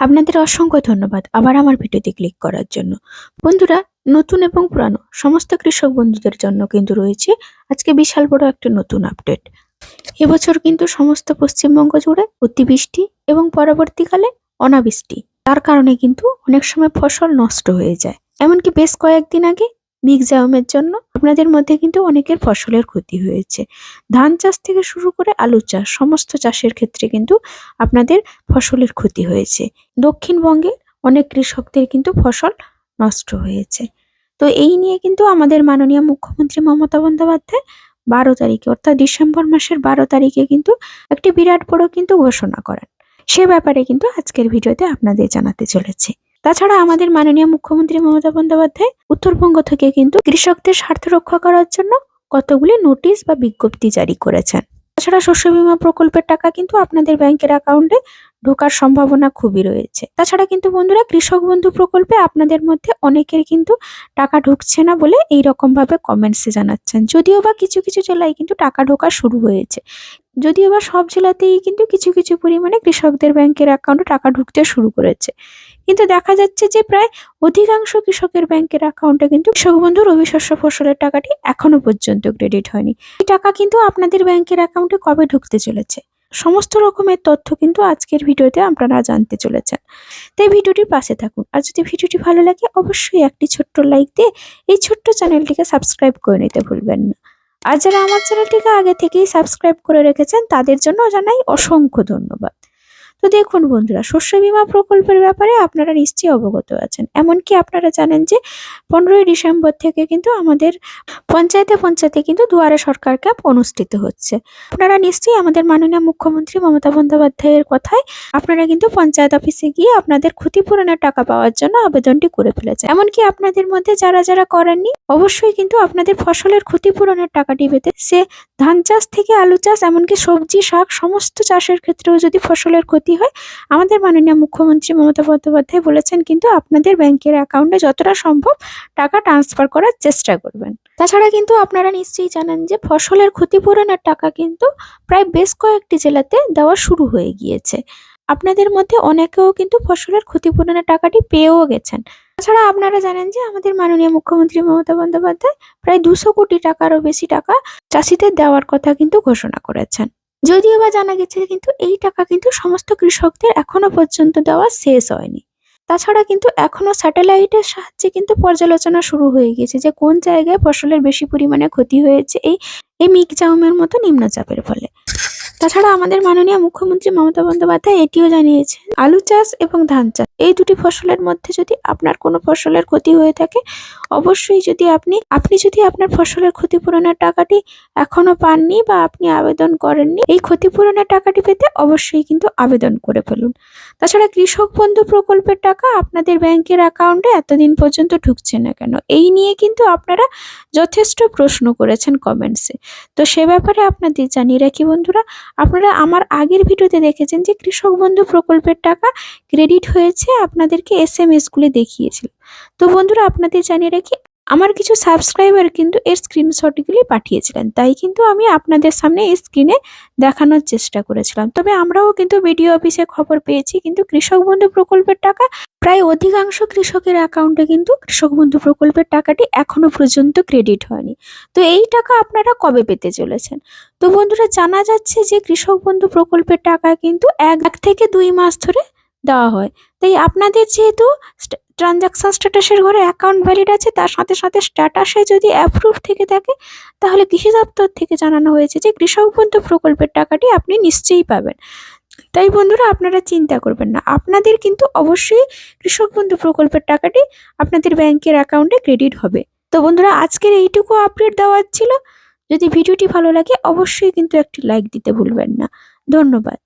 আপনাদের অসংখ্য ধন্যবাদ আবার আমার ভিডিওতে ক্লিক করার জন্য। বন্ধুরা, নতুন এবং পুরানো সমস্ত কৃষক বন্ধুদের জন্য কিন্তু রয়েছে আজকে বিশাল বড় একটা নতুন আপডেট। এবছর কিন্তু সমস্ত পশ্চিমবঙ্গ জুড়ে অতিবৃষ্টি এবং পরবর্তীকালে অনাবৃষ্টি, তার কারণে কিন্তু অনেক সময় ফসল নষ্ট হয়ে যায়। এমনকি বেশ কয়েকদিন আগে মিগজাউমের জন্য আপনাদের মধ্যে কিন্তু অনেকের ফসলের ক্ষতি হয়েছে। ধান চাষ থেকে শুরু করে আলু চাষ, সমস্ত চাষের ক্ষেত্রে কিন্তু আপনাদের ফসলের ক্ষতি হয়েছে। দক্ষিণবঙ্গে অনেক কৃষকদের কিন্তু ফসল নষ্ট হয়েছে। তো এই নিয়ে কিন্তু আমাদের মাননীয় মুখ্যমন্ত্রী মমতা বন্দ্যোপাধ্যায় 12 তারিখে অর্থাৎ ডিসেম্বর মাসের 12 তারিখে কিন্তু একটি বিরাট বড় কিন্তু ঘোষণা করেন। সে ব্যাপারে কিন্তু আজকের ভিডিওতে আপনাদের জানাতে চলেছে। তাছাড়া আমাদের মাননীয় মুখ্যমন্ত্রী মমতা বন্দ্যোপাধ্যায় উত্তরবঙ্গ থেকে কিন্তু কৃষকদের স্বার্থ রক্ষা করার জন্য কতগুলি নোটিশ বা বিজ্ঞপ্তি জারি করেছেন। তাছাড়া শস্য বীমা প্রকল্পের টাকা কিন্তু আপনাদের ব্যাংকের অ্যাকাউন্টে ঢোকার সম্ভাবনা খুবই রয়েছে। তাছাড়া কিন্তু বন্ধুরা, কৃষক বন্ধু প্রকল্পে আপনাদের মধ্যে অনেকের কিন্তু টাকা ঢুকছে না বলে এই রকম ভাবে কমেন্টসে জানাচ্ছেন। যদিও বা কিছু কিছু জেলায় কিন্তু টাকা ঢোকা শুরু হয়েছে, যদিও বা সব জেলাতেই কিন্তু কিছু কিছু পরিমাণে কৃষকদের ব্যাংকের অ্যাকাউন্টে টাকা ঢুকতে শুরু করেছে, কিন্তু দেখা যাচ্ছে যে প্রায় অধিকাংশ কৃষকের ব্যাংকের অ্যাকাউন্টে কিন্তু কৃষক বন্ধু রবি শস্য ফসলের টাকাটি এখনো পর্যন্ত ক্রেডিট হয়নি। এই টাকা কিন্তু আপনাদের ব্যাংকের অ্যাকাউন্টে কবে ঢুকতে চলেছে, সমস্ত রকমের তথ্য কিন্তু আজকের ভিডিওতে আপনারা জানতে চলেছেন। তাই ভিডিওটির পাশে থাকুন। আর যদি ভিডিওটি ভালো লাগে অবশ্যই একটি ছোট্ট লাইক দিয়ে এই ছোট্ট চ্যানেলটিকে সাবস্ক্রাইব করে নিতে ভুলবেন না। আর যারা আমার চ্যানেলটিকে আগে থেকেই সাবস্ক্রাইব করে রেখেছেন তাদের জন্য জানাই অসংখ্য ধন্যবাদ। তো দেখুন বন্ধুরা, শস্য বীমা প্রকল্পের ব্যাপারে আপনারা নিশ্চয়ই অবগত আছেন। এমনকি আপনারা জানেন যে 15ই ডিসেম্বর থেকে কিন্তু আমাদের পঞ্চায়েতে পঞ্চায়েতে কিন্তু দুয়ারে সরকার ক্যাম্প অনুষ্ঠিত হচ্ছে। আপনারা নিশ্চয়ই আমাদের মাননীয় মুখ্যমন্ত্রী মমতা বন্দ্যোপাধ্যায়ের কথায় আপনারা কিন্তু পঞ্চায়েত অফিসে গিয়ে আপনাদের ক্ষতিপূরণের টাকা পাওয়ার জন্য আবেদনটি করে ফেলেছেন। এমনকি আপনাদের মধ্যে যারা যারা করেননি অবশ্যই কিন্তু আপনাদের ফসলের ক্ষতিপূরণের টাকাটি পেতে, সে ধান চাষ থেকে আলু চাষ এমনকি সবজি শাক সমস্ত চাষের ক্ষেত্রেও যদি ফসলের ক্ষতি হয়, আমাদের মাননীয় মুখ্যমন্ত্রী মমতা বন্দ্যোপাধ্যায় বলেছেন কিন্তু আপনাদের ব্যাংকের অ্যাকাউন্টে যতটা সম্ভব টাকা ট্রান্সফার করার চেষ্টা করবেন। তাছাড়া কিন্তু আপনারা নিশ্চয়ই জানেন যে ফসলের ক্ষতিপূরণের টাকা কিন্তু প্রায় বেশ কয়েকটি জেলাতে দেওয়া শুরু হয়ে গিয়েছে। আপনাদের মধ্যে অনেকেও কিন্তু ফসলের ক্ষতিপূরণের টাকাটি পেয়েও গেছেন। তাছাড়া আপনারা জানেন যে আমাদের মাননীয় মুখ্যমন্ত্রী মমতা বন্দ্যোপাধ্যায় প্রায় 200 কোটি টাকারও বেশি টাকা চাষিদের দেওয়ার কথা কিন্তু ঘোষণা করেছেন। যদিও বা জানা গেছে কিন্তু এই টাকা কিন্তু সমস্ত কৃষকদের এখনো পর্যন্ত দেওয়া শেষ হয়নি। তাছাড়া কিন্তু এখনো স্যাটেলাইটের সাহায্যে কিন্তু পর্যালোচনা শুরু হয়ে গেছে যে কোন জায়গায় ফসলের বেশি পরিমাণে ক্ষতি হয়েছে এই মিগজাউমের মতো নিম্নচাপের ফলে। তাছাড়া আমাদের মাননীয় মুখ্যমন্ত্রী মমতা বন্দ্যোপাধ্যায় এটিও জানিয়েছেন, আলু চাষ এবং ধান চাষ এই দুটি ফসলের মধ্যে যদি আপনার কোনো ফসলের ক্ষতি হয়ে থাকে, অবশ্যই যদি আপনি যদি আপনার ফসলের ক্ষতিপূরণের টাকাটি এখনো পাননি বা আপনি আবেদন করেননি, এই ক্ষতিপূরণের টাকাটি পেতে অবশ্যই কিন্তু আবেদন করে ফেলুন। তাছাড়া কৃষক বন্ধু প্রকল্পের টাকা আপনাদের ব্যাংকের অ্যাকাউন্টে এতদিন পর্যন্ত ঢুকছে না কেন, এই নিয়ে কিন্তু আপনারা যথেষ্ট প্রশ্ন করেছেন কমেন্টসে। তো সে ব্যাপারে আপনাদের জানিয়ে রাখি বন্ধুরা, আপনারা আমার আগের ভিডিওতে দেখেছেন যে কৃষক বন্ধু প্রকল্পের টাকা ক্রেডিট হয়েছে, আপনাদেরকে SMS গুলি দেখিয়েছিল। তো বন্ধুরা, আপনাদের জানিয়ে রাখি আমার কিছু সাবস্ক্রাইবার কিন্তু এর স্ক্রিনশটগুলি পাঠিয়েছিলেন, তাই কিন্তু আমি আপনাদের সামনে এই স্ক্রিনে দেখানোর চেষ্টা করেছিলাম। তবে আমরাও কিন্তু বিডিও অফিসে খবর পেয়েছি কিন্তু কৃষক বন্ধু প্রকল্পের টাকা প্রায় অধিকাংশ কৃষকের অ্যাকাউন্টে কিন্তু কৃষক বন্ধু প্রকল্পের টাকাটি এখনো পর্যন্ত ক্রেডিট হয়নি। তো এই টাকা আপনারা কবে পেতে চলেছেন? তো বন্ধুরা, জানা যাচ্ছে যে কৃষক বন্ধু প্রকল্পের টাকা কিন্তু 1 থেকে 2 মাস ধরে দেওয়া হয়। তাই আপনাদের যেহেতু ট্রানজাকশন স্ট্যাটাসের ঘরে অ্যাকাউন্ট ভ্যালিড আছে, তার সাথে সাথে স্ট্যাটাসে যদি অ্যাপ্রুভ থেকে থাকে, তাহলে কৃষি দপ্তর থেকে জানানো হয়েছে যে কৃষক বন্ধু প্রকল্পের টাকাটি আপনি নিশ্চয়ই পাবেন। তাই বন্ধুরা, আপনারা চিন্তা করবেন না, আপনাদের কিন্তু অবশ্যই কৃষক বন্ধু প্রকল্পের টাকাটি আপনাদের ব্যাংকের অ্যাকাউন্টে ক্রেডিট হবে। তো বন্ধুরা, আজকের এইটুকু আপডেট দেওয়ার ছিল। যদি ভিডিওটি ভালো লাগে অবশ্যই কিন্তু একটি লাইক দিতে ভুলবেন না। ধন্যবাদ।